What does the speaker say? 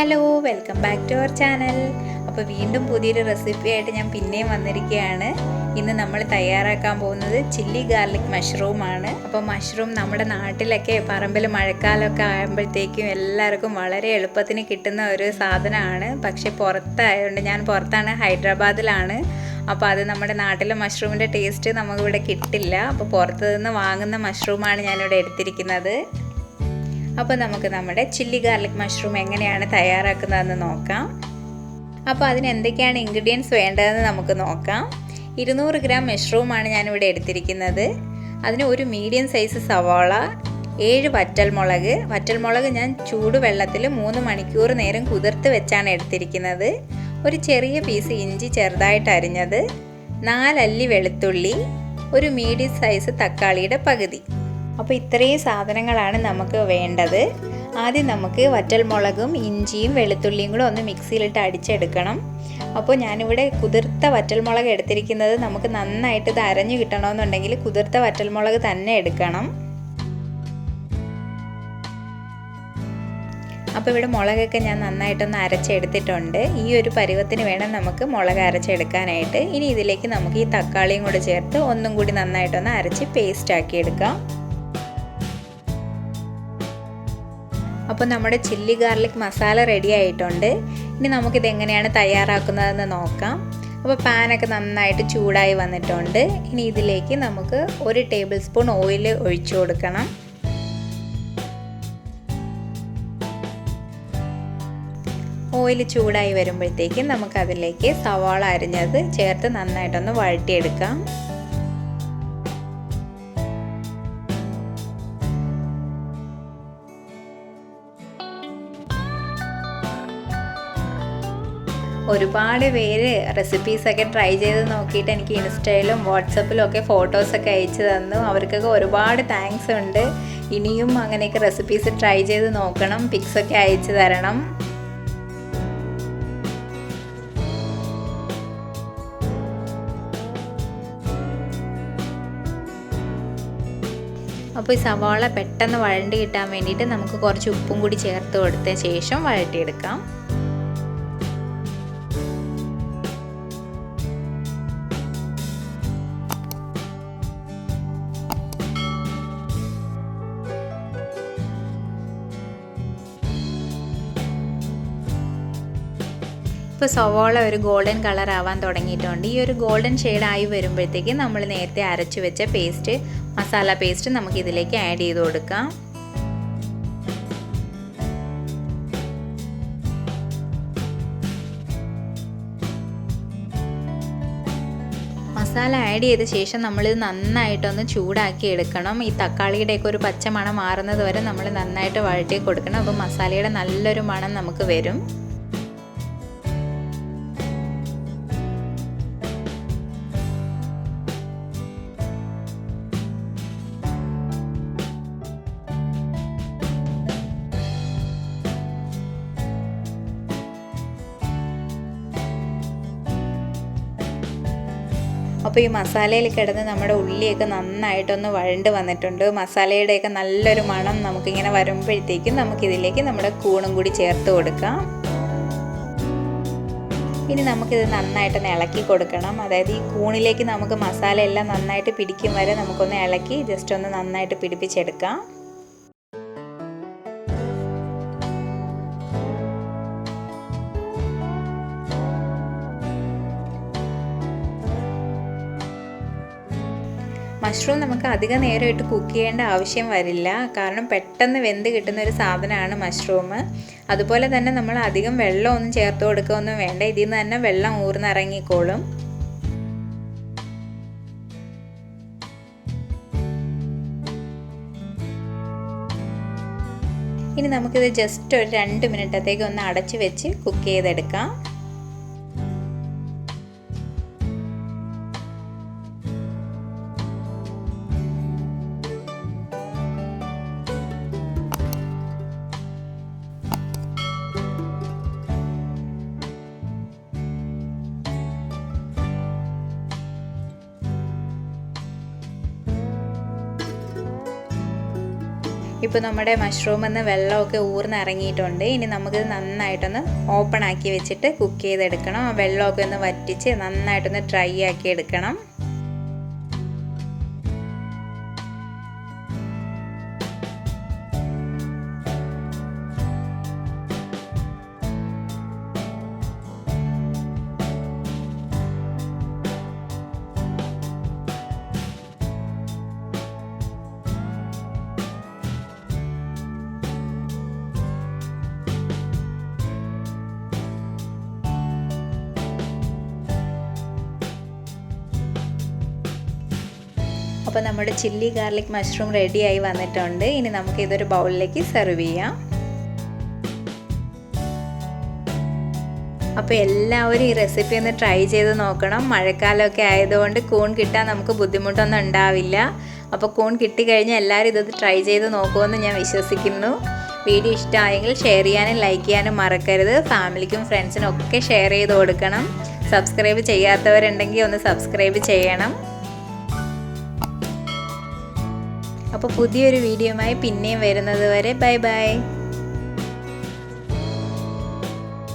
Hello welcome back to our channel. അപ്പോൾ വീണ്ടും പുതിയൊരു റെസിപ്പി ആയിട്ട് ഞാൻ പിന്നെയും വന്നിരിക്കുകയാണ്. ഇന്ന് നമ്മൾ തയ്യാറാക്കാൻ പോകുന്നത് ചില്ലി ഗാർലിക് മഷ്റൂം ആണ്. അപ്പോൾ മഷ്റൂം നമ്മുടെ നാട്ടിലൊക്കെ പറമ്പിൽ മഴക്കാലമൊക്കെ ആകുമ്പോഴത്തേക്കും എല്ലാവർക്കും വളരെ എളുപ്പത്തിന് കിട്ടുന്ന ഒരു സാധനമാണ്. പക്ഷേ പുറത്തായതുകൊണ്ട്, ഞാൻ പുറത്താണ്, ഹൈദരാബാദിലാണ്. അപ്പോൾ അത് നമ്മുടെ നാട്ടിലെ മഷ്റൂമിൻ്റെ ടേസ്റ്റ് നമുക്കിവിടെ കിട്ടില്ല. അപ്പോൾ പുറത്തു നിന്ന് വാങ്ങുന്ന മഷ്റൂമാണ് ഞാനിവിടെ എടുത്തിരിക്കുന്നത്. അപ്പോൾ നമുക്ക് നമ്മുടെ ചില്ലി ഗാർലിക് മഷ്റൂം എങ്ങനെയാണ് തയ്യാറാക്കുന്നതെന്ന് നോക്കാം. അപ്പോൾ അതിന് എന്തൊക്കെയാണ് ഇൻഗ്രീഡിയൻസ് വേണ്ടതെന്ന് നമുക്ക് നോക്കാം. 200 ഗ്രാം മഷ്റൂമാണ് ഞാനിവിടെ എടുത്തിരിക്കുന്നത്. അതിന് ഒരു മീഡിയം സൈസ് സവാള, 7 വറ്റൽമുളക് ഞാൻ ചൂടുവെള്ളത്തിൽ 3 മണിക്കൂർ നേരം കുതിർത്ത് വെച്ചാണ് എടുത്തിരിക്കുന്നത്. ഒരു ചെറിയ പീസ് ഇഞ്ചി ചെറുതായിട്ട് അരിഞ്ഞത്, 4 അല്ലി വെളുത്തുള്ളി, ഒരു മീഡിയം സൈസ് തക്കാളിയുടെ പകുതി. അപ്പോൾ ഇത്രയും സാധനങ്ങളാണ് നമുക്ക് വേണ്ടത്. ആദ്യം നമുക്ക് വറ്റൽമുളകും ഇഞ്ചിയും വെളുത്തുള്ളിയും കൂടെ ഒന്ന് മിക്സിയിലിട്ട് അടിച്ചെടുക്കണം. അപ്പോൾ ഞാനിവിടെ കുതിർത്ത വറ്റൽമുളക് എടുത്തിരിക്കുന്നത്. നമുക്ക് നന്നായിട്ട് ഇത് അരഞ്ഞു കിട്ടണമെന്നുണ്ടെങ്കിൽ കുതിർത്ത വറ്റൽമുളക് തന്നെ എടുക്കണം. അപ്പോൾ ഇവിടെ മുളകൊക്കെ ഞാൻ നന്നായിട്ടൊന്ന് അരച്ചെടുത്തിട്ടുണ്ട്. ഈ ഒരു പരുവത്തിന് വേണം നമുക്ക് മുളക് അരച്ചെടുക്കാനായിട്ട്. ഇനി ഇതിലേക്ക് നമുക്ക് ഈ തക്കാളിയും കൂടെ ചേർത്ത് ഒന്നും കൂടി നന്നായിട്ടൊന്ന് അരച്ച് പേസ്റ്റ് ആക്കി എടുക്കാം. അപ്പോൾ നമ്മുടെ ചില്ലി ഗാർലിക് മസാല റെഡി ആയിട്ടുണ്ട്. ഇനി നമുക്കിത് എങ്ങനെയാണ് തയ്യാറാക്കുന്നതെന്ന് നോക്കാം. അപ്പോൾ പാനൊക്കെ നന്നായിട്ട് ചൂടായി വന്നിട്ടുണ്ട്. ഇനി ഇതിലേക്ക് നമുക്ക് 1 ടേബിൾ സ്പൂൺ ഓയിൽ ഒഴിച്ചു കൊടുക്കണം. ഓയിൽ ചൂടായി വരുമ്പോഴത്തേക്കും നമുക്കതിലേക്ക് സവാള അരിഞ്ഞത് ചേർത്ത് നന്നായിട്ടൊന്ന് വഴറ്റിയെടുക്കാം. ഒരുപാട് പേര് റെസിപ്പീസൊക്കെ ട്രൈ ചെയ്ത് നോക്കിയിട്ട് എനിക്ക് ഇൻസ്റ്റയിലും വാട്സപ്പിലും ഒക്കെ ഫോട്ടോസൊക്കെ അയച്ചു തന്നു. അവർക്കൊക്കെ ഒരുപാട് താങ്ക്സ് ഉണ്ട്. ഇനിയും അങ്ങനെയൊക്കെ റെസിപ്പീസ് ട്രൈ ചെയ്ത് നോക്കണം, പിക്സൊക്കെ അയച്ചു തരണം. അപ്പോൾ ഈ സവാള പെട്ടെന്ന് വഴണ്ടി കിട്ടാൻ വേണ്ടിയിട്ട് നമുക്ക് കുറച്ച് ഉപ്പും കൂടി ചേർത്ത് കൊടുത്ത ശേഷം വഴറ്റിയെടുക്കാം. ഇപ്പോൾ സവാള ഒരു ഗോൾഡൻ കളർ ആവാൻ തുടങ്ങിയിട്ടുണ്ട്. ഈ ഒരു ഗോൾഡൻ ഷെയ്ഡായി വരുമ്പോഴത്തേക്ക് നമ്മൾ നേരത്തെ അരച്ചു വെച്ച പേസ്റ്റ്, മസാല പേസ്റ്റ് നമുക്കിതിലേക്ക് ആഡ് ചെയ്ത് കൊടുക്കാം. മസാല ആഡ് ചെയ്ത ശേഷം നമ്മളിത് നന്നായിട്ടൊന്ന് ചൂടാക്കി എടുക്കണം. ഈ തക്കാളിയുടെയൊക്കെ ഒരു പച്ച മണം മാറുന്നത് വരെ നമ്മൾ നന്നായിട്ട് വഴറ്റി കൊടുക്കണം. അപ്പോൾ മസാലയുടെ നല്ലൊരു മണം നമുക്ക് വരും. അപ്പോൾ ഈ മസാലയിൽ കിടന്ന് നമ്മുടെ ഉള്ളിയൊക്കെ നന്നായിട്ടൊന്ന് വഴണ്ട് വന്നിട്ടുണ്ട്. മസാലയുടെയൊക്കെ നല്ലൊരു മണം നമുക്കിങ്ങനെ വരുമ്പോഴത്തേക്കും നമുക്കിതിലേക്ക് നമ്മുടെ കൂണും കൂടി ചേർത്ത് കൊടുക്കാം. ഇനി നമുക്കിത് നന്നായിട്ടൊന്ന് ഇളക്കി കൊടുക്കണം. അതായത് ഈ കൂണിലേക്ക് നമുക്ക് മസാല എല്ലാം നന്നായിട്ട് പിടിക്കും വരെ നമുക്കൊന്ന് ഇളക്കി ജസ്റ്റ് ഒന്ന് നന്നായിട്ട് പിടിപ്പിച്ചെടുക്കാം. മഷ്റൂം നമുക്ക് അധിക നേരമായിട്ട് കുക്ക് ചെയ്യേണ്ട ആവശ്യം വരില്ല. കാരണം പെട്ടെന്ന് വെന്ത് കിട്ടുന്ന ഒരു സാധനമാണ് മഷ്റൂം. അതുപോലെ തന്നെ നമ്മൾ അധികം വെള്ളമൊന്നും ചേർത്ത് കൊടുക്കുകയൊന്നും വേണ്ട. ഇതിൽ നിന്ന് തന്നെ വെള്ളം ഊർന്നിറങ്ങിക്കോളും. ഇനി നമുക്കിത് ജസ്റ്റ് ഒരു 2 മിനിറ്റത്തേക്ക് ഒന്ന് അടച്ചു വെച്ച് കുക്ക് ചെയ്തെടുക്കാം. ഇപ്പോൾ നമ്മുടെ മഷ്റൂമെന്ന് വെള്ളമൊക്കെ ഊർന്നിറങ്ങിയിട്ടുണ്ട്. ഇനി നമുക്കിത് നന്നായിട്ടൊന്ന് ഓപ്പൺ ആക്കി വെച്ചിട്ട് കുക്ക് ചെയ്തെടുക്കണം. ആ വെള്ളമൊക്കെ ഒന്ന് വറ്റിച്ച് നന്നായിട്ടൊന്ന് ഡ്രൈ ആക്കി എടുക്കണം. അപ്പോൾ നമ്മുടെ ചില്ലി ഗാർലിക് മഷ്റൂം റെഡിയായി വന്നിട്ടുണ്ട്. ഇനി നമുക്ക് ഇതൊരു ബൗളിലേക്ക് സെർവ് ചെയ്യാം. അപ്പോൾ എല്ലാവരും ഈ റെസിപ്പി ഒന്ന് ട്രൈ ചെയ്ത് നോക്കണം. മഴക്കാലമൊക്കെ ആയതുകൊണ്ട് കൂൺ കിട്ടാൻ നമുക്ക് ബുദ്ധിമുട്ടൊന്നും ഉണ്ടാവില്ല. അപ്പോൾ കൂൺ കിട്ടിക്കഴിഞ്ഞാൽ എല്ലാവരും ഇതൊന്ന് ട്രൈ ചെയ്ത് നോക്കുമെന്ന് ഞാൻ വിശ്വസിക്കുന്നു. വീഡിയോ ഇഷ്ടമായെങ്കിൽ ഷെയർ ചെയ്യാനും ലൈക്ക് ചെയ്യാനും മറക്കരുത്. ഫാമിലിക്കും ഫ്രണ്ട്സിനും ഒക്കെ ഷെയർ ചെയ്ത് കൊടുക്കണം. സബ്സ്ക്രൈബ് ചെയ്യാത്തവരുണ്ടെങ്കിൽ ഒന്ന് സബ്സ്ക്രൈബ് ചെയ്യണം. അപ്പോൾ പുതിയൊരു വീഡിയോയുമായി പിന്നെയും വരുന്നത് വരെ ബൈ ബൈ.